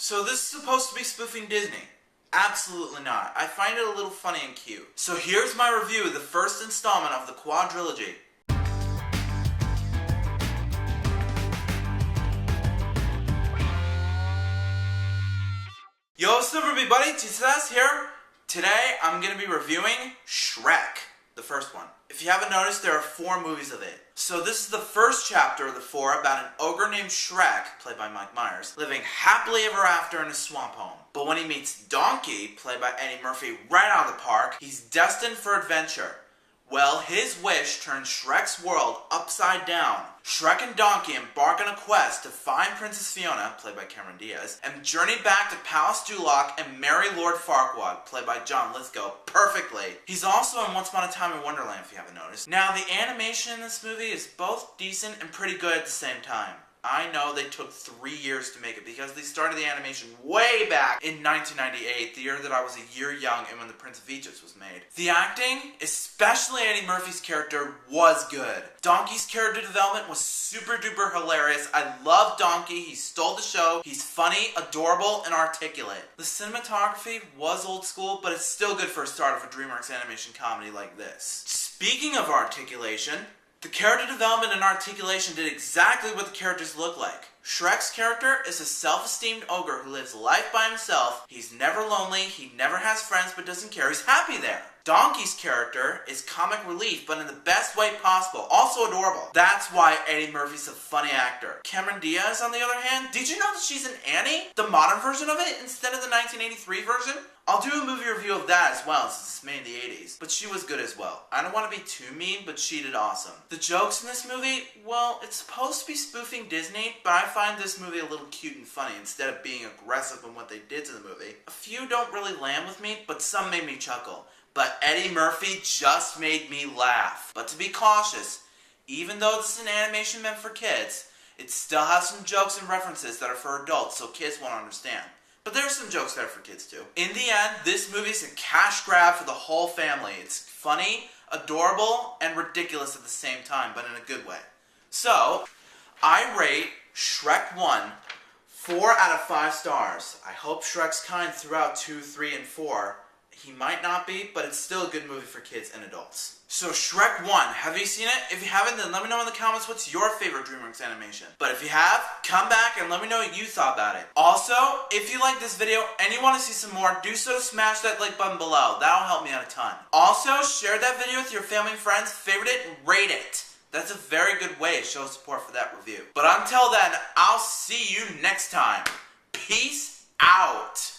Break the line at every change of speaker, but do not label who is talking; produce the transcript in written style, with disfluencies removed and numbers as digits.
So this is supposed to be spoofing Disney. Absolutely not. I find it a little funny and cute. So here's my review of the first installment of the quadrilogy. Yo, what's up everybody? Diaz here. Today I'm going to be reviewing Shrek, the first one. If you haven't noticed, there are 4 movies of it. So this is the first chapter of the 4 about an ogre named Shrek, played by Myres, living happily ever after in a swamp home. But when he meets Donkey, played by Eddie Murphy, right out of the park, he's destined for adventure. Well, his wish turns Shrek's world upside down. Shrek and Donkey embark on a quest to find Princess Fiona, played by Diaz, and journey back to Palace Duloc and marry Lord Farquaad, played by Lithgow, perfectly. He's also in Once Upon a Time in Wonderland, if you haven't noticed. Now, the animation in this movie is both decent and pretty good at the same time. I know they took 3 years to make it because they started the animation way back in 1998, the year that I was a year young and when The Prince of Egypt was made. The acting, especially Eddie Murphy's character, was good. Donkey's character development was super duper hilarious. I love Donkey. He stole the show. He's funny, adorable, and articulate. The cinematography was old school, but it's still good for a start of a DreamWorks animation comedy like this. Speaking of articulation, the character development and articulation did exactly what the characters look like. Shrek's character is a self-esteemed ogre who lives life by himself. He's never lonely, he never has friends but doesn't care, he's happy there. Donkey's character is comic relief, but in the best way possible, also adorable. That's why Eddie Murphy's a funny actor. Diaz, on the other hand, did you know that she's an Annie? The modern version of it, instead of the 1983 version? I'll do a movie review of that as well, since it's made in the 80s. But she was good as well. I don't want to be too mean, but she did awesome. The jokes in this movie, well, it's supposed to be spoofing Disney, but I find this movie a little cute and funny instead of being aggressive in what they did to the movie. A few don't really land with me, but some made me chuckle. But Eddie Murphy just made me laugh. But to be cautious, even though this is an animation meant for kids, it still has some jokes and references that are for adults, so kids won't understand. But there's some jokes there for kids too. In the end, this movie's a cash grab for the whole family. It's funny, adorable, and ridiculous at the same time, but in a good way. So, I rate Shrek 1 4 out of 5 stars. I hope Shrek's kind throughout 2, 3, and 4. He might not be, but it's still a good movie for kids and adults. So Shrek 1, have you seen it? If you haven't, then let me know in the comments what's your favorite DreamWorks animation. But if you have, come back and let me know what you thought about it. Also, if you like this video and you want to see some more, do so to smash that like button below. That'll help me out a ton. Also, share that video with your family and friends, favorite it, and rate it. That's a very good way to show support for that review. But until then, I'll see you next time. Peace out.